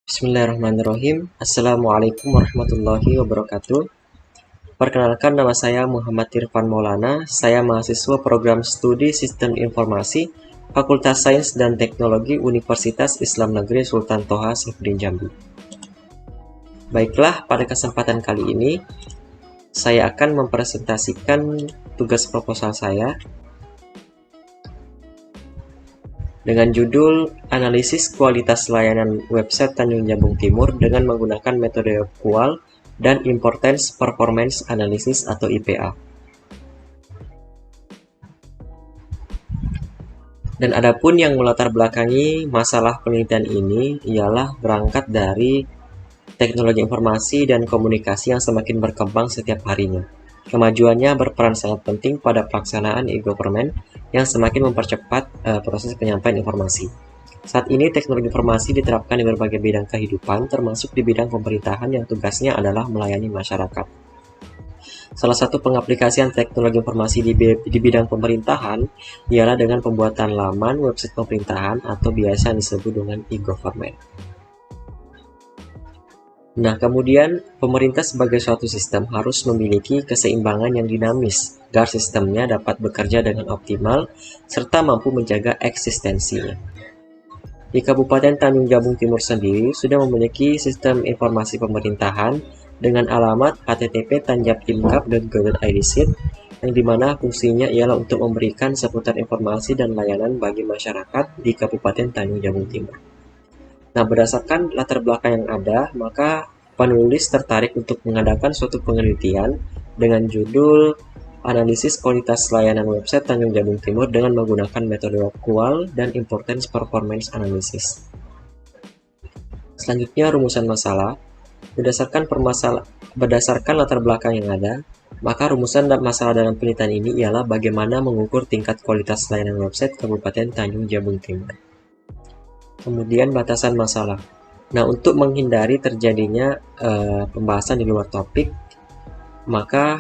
Bismillahirrahmanirrahim. Assalamualaikum warahmatullahi wabarakatuh. Perkenalkan, nama saya Muhammad Irfan Maulana. Saya mahasiswa program studi Sistem Informasi Fakultas Sains dan Teknologi Universitas Islam Negeri Sultan Toha Saifuddin Jambi. Baiklah, pada kesempatan kali ini saya akan mempresentasikan tugas proposal saya dengan judul Analisis Kualitas Layanan Website Tanjung Jabung Timur dengan menggunakan metode QAL dan Importance Performance Analysis atau IPA. Dan adapun yang melatar belakangi masalah penelitian ini ialah berangkat dari teknologi informasi dan komunikasi yang semakin berkembang setiap harinya. Kemajuannya berperan sangat penting pada pelaksanaan e-government yang semakin mempercepat proses penyampaian informasi. Saat ini teknologi informasi diterapkan di berbagai bidang kehidupan, termasuk di bidang pemerintahan yang tugasnya adalah melayani masyarakat. Salah satu pengaplikasian teknologi informasi di bidang pemerintahan ialah dengan pembuatan laman website pemerintahan atau biasa disebut dengan e-government. Nah, kemudian pemerintah sebagai suatu sistem harus memiliki keseimbangan yang dinamis agar sistemnya dapat bekerja dengan optimal serta mampu menjaga eksistensinya. Di Kabupaten Tanjung Jabung Timur sendiri sudah memiliki sistem informasi pemerintahan dengan alamat http://tanjabtimkap.go.id/, yang dimana fungsinya ialah untuk memberikan seputar informasi dan layanan bagi masyarakat di Kabupaten Tanjung Jabung Timur. Nah, berdasarkan latar belakang yang ada, maka penulis tertarik untuk mengadakan suatu penelitian dengan judul Analisis Kualitas Layanan Website Tanjung Jabung Timur dengan menggunakan metode QAL dan Importance Performance Analysis. Selanjutnya, rumusan masalah. Berdasarkan latar belakang yang ada, maka rumusan masalah dalam penelitian ini ialah bagaimana mengukur tingkat kualitas layanan website Kabupaten Tanjung Jabung Timur. Kemudian batasan masalah. Nah, untuk menghindari terjadinya pembahasan di luar topik, maka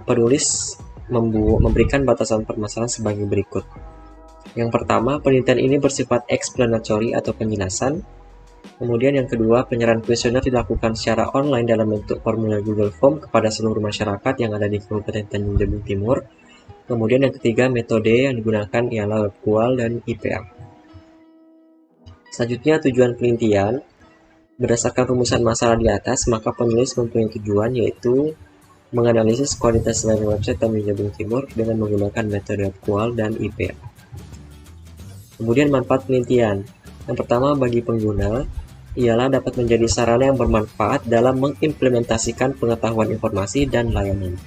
penulis memberikan batasan permasalahan sebagai berikut. Yang pertama, penelitian ini bersifat explanatory atau penjelasan. Kemudian yang kedua, penyerahan kuesioner dilakukan secara online dalam bentuk formulir Google Form kepada seluruh masyarakat yang ada di Kabupaten Tanjung Jabung Timur. Kemudian yang ketiga, metode yang digunakan ialah web QAL dan IPA. Selanjutnya, tujuan penelitian. Berdasarkan rumusan masalah di atas, maka penulis mempunyai tujuan yaitu menganalisis kualitas layanan website Tanjung Jabung Timur dengan menggunakan metode QAL dan IPA. Kemudian manfaat penelitian. Yang pertama, bagi pengguna ialah dapat menjadi sarana yang bermanfaat dalam mengimplementasikan pengetahuan informasi dan layanan.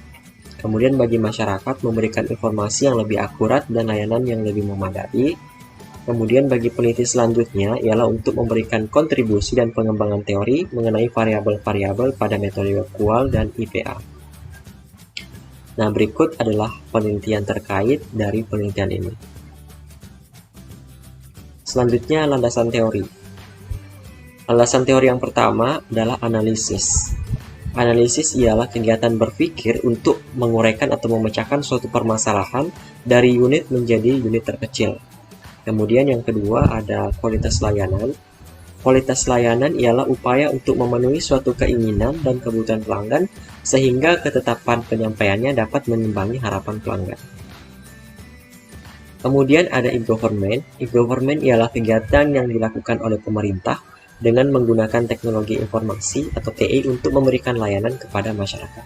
Kemudian bagi masyarakat memberikan informasi yang lebih akurat dan layanan yang lebih memadai. Kemudian bagi peneliti selanjutnya ialah untuk memberikan kontribusi dan pengembangan teori mengenai variabel-variabel pada metode QAL dan IPA. Nah, berikut adalah penelitian terkait dari penelitian ini. Selanjutnya, landasan teori. Landasan teori yang pertama adalah analisis. Analisis ialah kegiatan berpikir untuk menguraikan atau memecahkan suatu permasalahan dari unit menjadi unit terkecil. Kemudian yang kedua ada kualitas layanan. Kualitas layanan ialah upaya untuk memenuhi suatu keinginan dan kebutuhan pelanggan sehingga ketetapan penyampaiannya dapat mengimbangi harapan pelanggan. Kemudian ada e-government. E-government ialah kegiatan yang dilakukan oleh pemerintah dengan menggunakan teknologi informasi atau TI untuk memberikan layanan kepada masyarakat.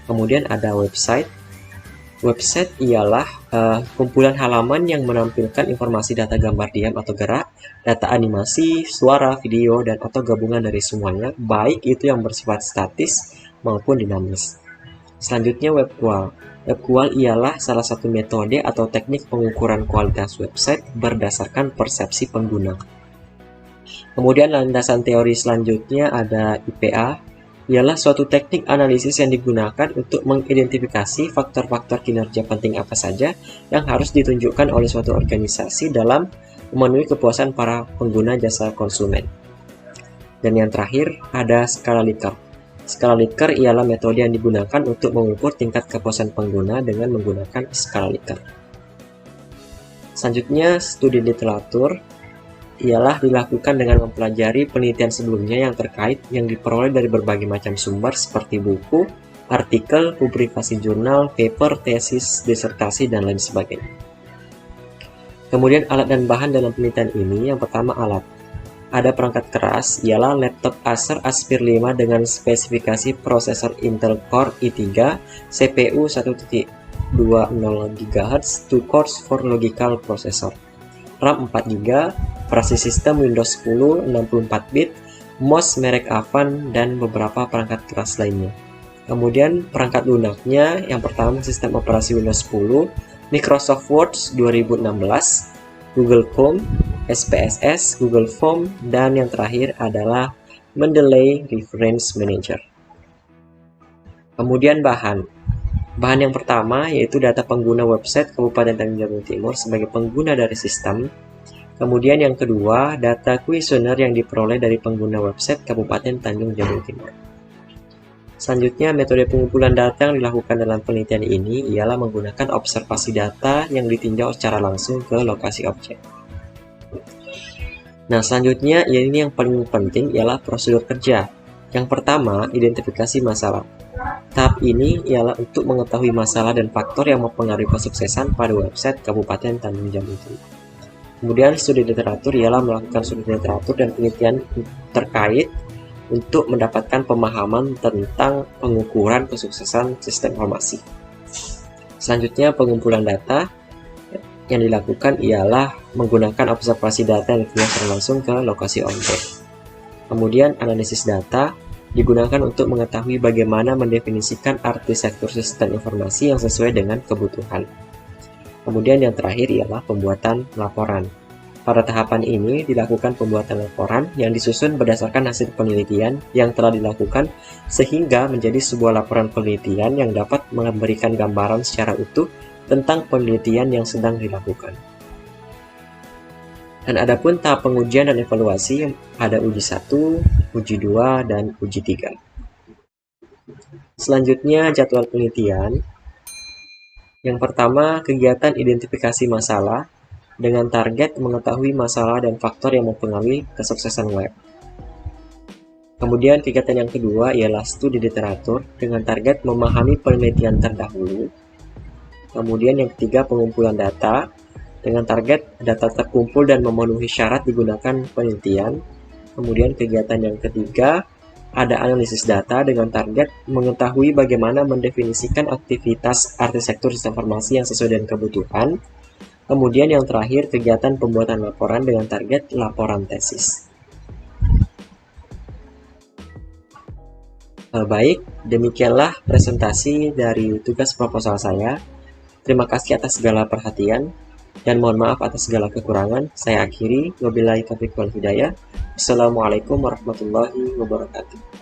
Kemudian ada website. Website ialah kumpulan halaman yang menampilkan informasi data gambar diam atau gerak, data animasi, suara, video, dan atau gabungan dari semuanya, baik itu yang bersifat statis maupun dinamis. Selanjutnya web QAL. Web QAL ialah salah satu metode atau teknik pengukuran kualitas website berdasarkan persepsi pengguna. Kemudian landasan teori selanjutnya ada IPA. Ialah suatu teknik analisis yang digunakan untuk mengidentifikasi faktor-faktor kinerja penting apa saja yang harus ditunjukkan oleh suatu organisasi dalam memenuhi kepuasan para pengguna jasa konsumen. Dan yang terakhir ada skala Likert. Skala Likert ialah metode yang digunakan untuk mengukur tingkat kepuasan pengguna dengan menggunakan skala Likert. Selanjutnya, studi literatur. ialah dilakukan dengan mempelajari penelitian sebelumnya yang terkait yang diperoleh dari berbagai macam sumber seperti buku, artikel, publikasi jurnal, paper, tesis, disertasi, dan lain sebagainya. Kemudian alat dan bahan dalam penelitian ini, yang pertama alat. Ada perangkat keras, ialah laptop Acer Aspire 5 dengan spesifikasi prosesor Intel Core i3, CPU 1.20 GHz, 2 cores for logical processor, RAM 4 GB, operasi sistem Windows 10 64 bit, mouse merek Avan, dan beberapa perangkat keras lainnya. Kemudian perangkat lunaknya, yang pertama sistem operasi Windows 10, Microsoft Word 2016, Google Chrome, SPSS, Google Form, dan yang terakhir adalah Mendeley Reference Manager. Kemudian bahan. Bahan yang pertama yaitu data pengguna website Kabupaten Tanjung Jabung Timur sebagai pengguna dari sistem. Kemudian yang kedua, data kuesioner yang diperoleh dari pengguna website Kabupaten Tanjung Jabung Timur. Selanjutnya, metode pengumpulan data yang dilakukan dalam penelitian ini ialah menggunakan observasi data yang ditinjau secara langsung ke lokasi objek. Nah, selanjutnya ini yang paling penting ialah prosedur kerja. Yang pertama, identifikasi masalah. Tahap ini ialah untuk mengetahui masalah dan faktor yang mempengaruhi kesuksesan pada website Kabupaten Tanjung Jabung Timur. Kemudian studi literatur ialah melakukan studi literatur dan penelitian terkait untuk mendapatkan pemahaman tentang pengukuran kesuksesan sistem informasi. Selanjutnya pengumpulan data yang dilakukan ialah menggunakan observasi data yang ditinjau langsung ke lokasi objek. Kemudian analisis data digunakan untuk mengetahui bagaimana mendefinisikan arsitektur sistem informasi yang sesuai dengan kebutuhan. Kemudian yang terakhir ialah pembuatan laporan. Pada tahapan ini dilakukan pembuatan laporan yang disusun berdasarkan hasil penelitian yang telah dilakukan sehingga menjadi sebuah laporan penelitian yang dapat memberikan gambaran secara utuh tentang penelitian yang sedang dilakukan. Dan adapun tahap pengujian dan evaluasi ada uji 1, uji 2, dan uji 3. Selanjutnya jadwal penelitian. Yang pertama, kegiatan identifikasi masalah dengan target mengetahui masalah dan faktor yang mempengaruhi kesuksesan web. Kemudian kegiatan yang kedua ialah studi literatur dengan target memahami penelitian terdahulu. Kemudian yang ketiga pengumpulan data dengan target data terkumpul dan memenuhi syarat digunakan penelitian. Kemudian kegiatan yang ketiga ada analisis data dengan target mengetahui bagaimana mendefinisikan aktivitas arsitektur sistem informasi yang sesuai dengan kebutuhan. Kemudian yang terakhir kegiatan pembuatan laporan dengan target laporan tesis. Baik, demikianlah presentasi dari tugas proposal saya. Terima kasih atas segala perhatian dan mohon maaf atas segala kekurangan. Saya akhiri. Wabillahi taufiq wal hidayah. Assalamualaikum warahmatullahi wabarakatuh.